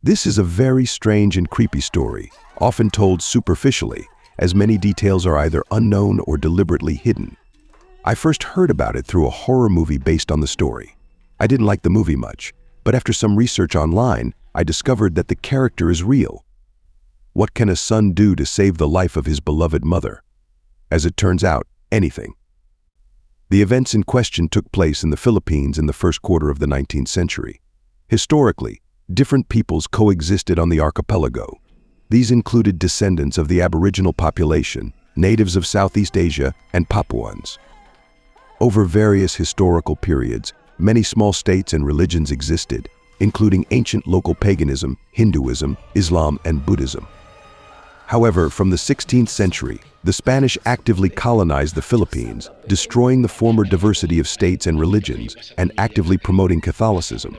This is a very strange and creepy story, often told superficially, as many details are either unknown or deliberately hidden. I first heard about it through a horror movie based on the story. I didn't like the movie much, but after some research online, I discovered that the character is real. What can a son do to save the life of his beloved mother? As it turns out, anything. The events in question took place in the Philippines in the first quarter of the 19th century. Historically, different peoples coexisted on the archipelago. These included descendants of the Aboriginal population, natives of Southeast Asia, and Papuans. Over various historical periods, many small states and religions existed, including ancient local paganism, Hinduism, Islam, and Buddhism. However, from the 16th century, the Spanish actively colonized the Philippines, destroying the former diversity of states and religions and actively promoting Catholicism.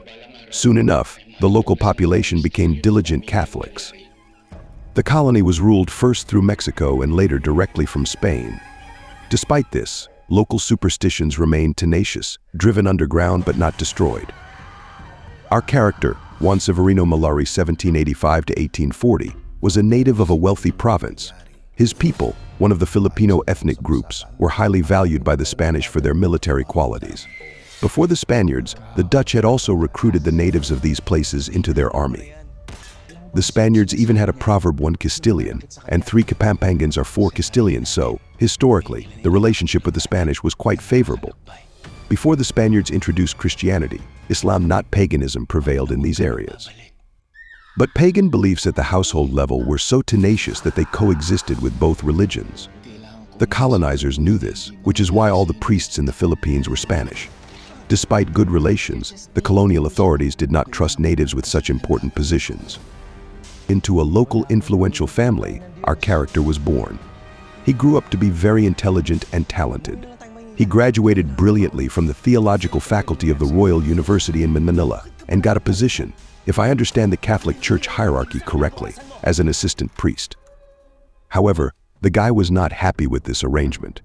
Soon enough, the local population became diligent Catholics. The colony was ruled first through Mexico and later directly from Spain. Despite this, local superstitions remained tenacious, driven underground but not destroyed. Our character, Juan Severino Malari (1785–1840), was a native of a wealthy province. His people, one of the Filipino ethnic groups, were highly valued by the Spanish for their military qualities. Before the Spaniards, the Dutch had also recruited the natives of these places into their army. The Spaniards even had a proverb, one Castilian, and 3 Kapampangans are 4 Castilians, so, historically, the relationship with the Spanish was quite favorable. Before the Spaniards introduced Christianity, Islam, not paganism, prevailed in these areas. But pagan beliefs at the household level were so tenacious that they coexisted with both religions. The colonizers knew this, which is why all the priests in the Philippines were Spanish. Despite good relations, the colonial authorities did not trust natives with such important positions. Into a local influential family, our character was born. He grew up to be very intelligent and talented. He graduated brilliantly from the theological faculty of the Royal University in Manila and got a position, if I understand the Catholic Church hierarchy correctly, as an assistant priest. However, the guy was not happy with this arrangement.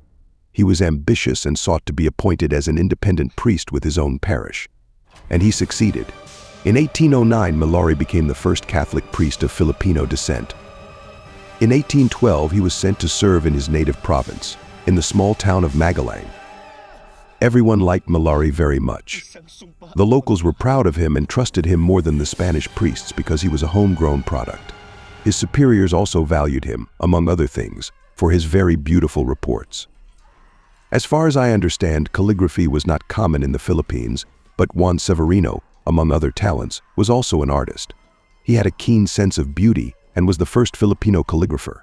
He was ambitious and sought to be appointed as an independent priest with his own parish. And he succeeded. In 1809, Malari became the first Catholic priest of Filipino descent. In 1812, he was sent to serve in his native province, in the small town of Magalang. Everyone liked Malari very much. The locals were proud of him and trusted him more than the Spanish priests because he was a homegrown product. His superiors also valued him, among other things, for his very beautiful reports. As far as I understand, calligraphy was not common in the Philippines, but Juan Severino, among other talents, was also an artist. He had a keen sense of beauty and was the first Filipino calligrapher.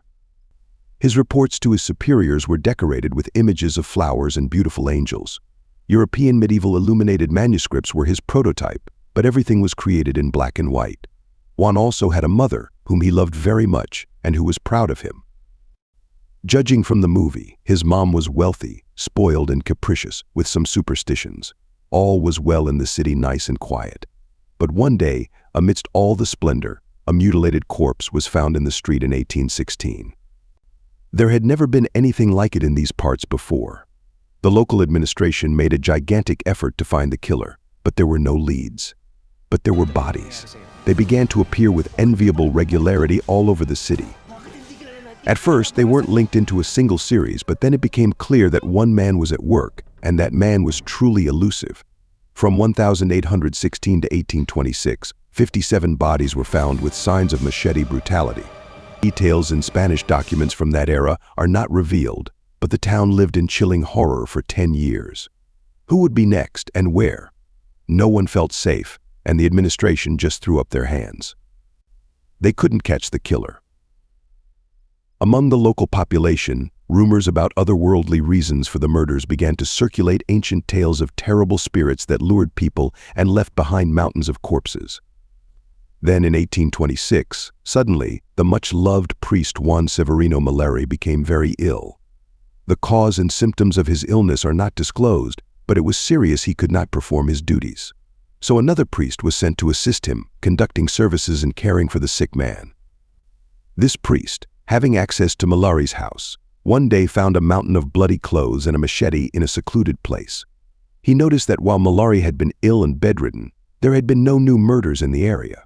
His reports to his superiors were decorated with images of flowers and beautiful angels. European medieval illuminated manuscripts were his prototype, but everything was created in black and white. Juan also had a mother whom he loved very much and who was proud of him. Judging from the movie, his mom was wealthy, spoiled and capricious, with some superstitions. All was well in the city, nice and quiet. But one day, amidst all the splendor, a mutilated corpse was found in the street in 1816. There had never been anything like it in these parts before. The local administration made a gigantic effort to find the killer, but there were no leads. But there were bodies. They began to appear with enviable regularity all over the city. At first, they weren't linked into a single series, but then it became clear that one man was at work, and that man was truly elusive. From 1816 to 1826, 57 bodies were found with signs of machete brutality. Details in Spanish documents from that era are not revealed, but the town lived in chilling horror for 10 years. Who would be next and where? No one felt safe, and the administration just threw up their hands. They couldn't catch the killer. Among the local population, rumors about otherworldly reasons for the murders began to circulate, ancient tales of terrible spirits that lured people and left behind mountains of corpses. Then in 1826, suddenly, the much-loved priest Juan Severino Malari became very ill. The cause and symptoms of his illness are not disclosed, but it was serious. He could not perform his duties. So another priest was sent to assist him, conducting services and caring for the sick man. This priest, having access to Malari's house, one day found a mountain of bloody clothes and a machete in a secluded place. He noticed that while Malari had been ill and bedridden, there had been no new murders in the area.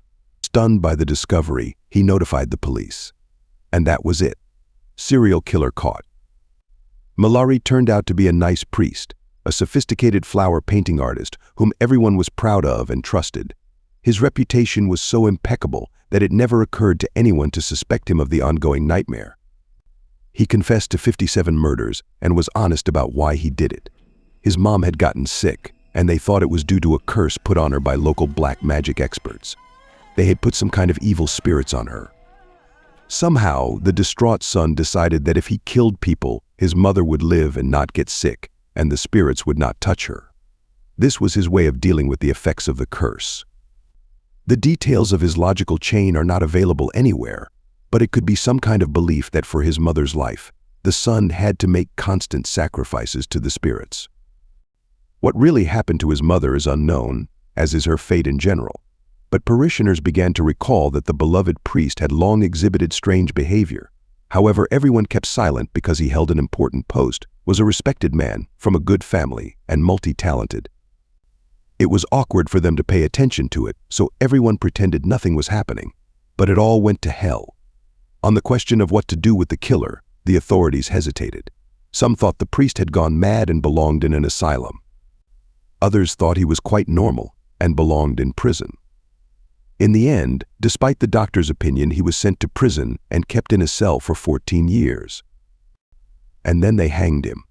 Stunned by the discovery, he notified the police. And that was it. Serial killer caught. Malari turned out to be a nice priest, a sophisticated flower painting artist whom everyone was proud of and trusted. His reputation was so impeccable that it never occurred to anyone to suspect him of the ongoing nightmare. He confessed to 57 murders and was honest about why he did it. His mom had gotten sick, and they thought it was due to a curse put on her by local black magic experts. They had put some kind of evil spirits on her. Somehow, the distraught son decided that if he killed people, his mother would live and not get sick, and the spirits would not touch her. This was his way of dealing with the effects of the curse. The details of his logical chain are not available anywhere, but it could be some kind of belief that for his mother's life, the son had to make constant sacrifices to the spirits. What really happened to his mother is unknown, as is her fate in general. But parishioners began to recall that the beloved priest had long exhibited strange behavior. However, everyone kept silent because he held an important post, was a respected man, from a good family, and multi-talented. It was awkward for them to pay attention to it, so everyone pretended nothing was happening. But it all went to hell. On the question of what to do with the killer, the authorities hesitated. Some thought the priest had gone mad and belonged in an asylum. Others thought he was quite normal and belonged in prison. In the end, despite the doctor's opinion, he was sent to prison and kept in a cell for 14 years. And then they hanged him.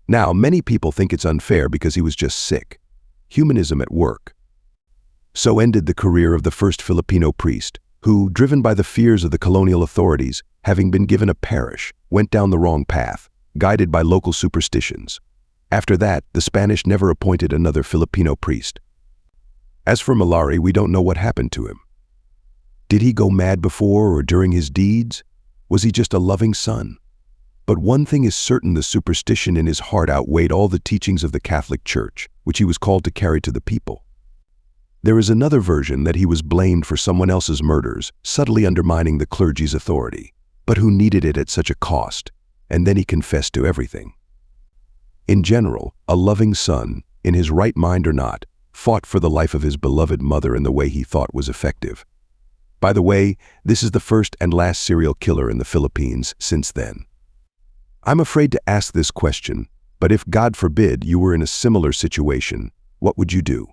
Now, many people think it's unfair because he was just sick. Humanism at work. So ended the career of the first Filipino priest, who, driven by the fears of the colonial authorities, having been given a parish, went down the wrong path, guided by local superstitions. After that, the Spanish never appointed another Filipino priest. As for Malari, we don't know what happened to him. Did he go mad before or during his deeds? Was he just a loving son? But one thing is certain: the superstition in his heart outweighed all the teachings of the Catholic Church, which he was called to carry to the people. There is another version that he was blamed for someone else's murders, subtly undermining the clergy's authority, but who needed it at such a cost, and then he confessed to everything. In general, a loving son, in his right mind or not, fought for the life of his beloved mother in the way he thought was effective. By the way, this is the first and last serial killer in the Philippines since then. I'm afraid to ask this question, but if, God forbid, you were in a similar situation, what would you do?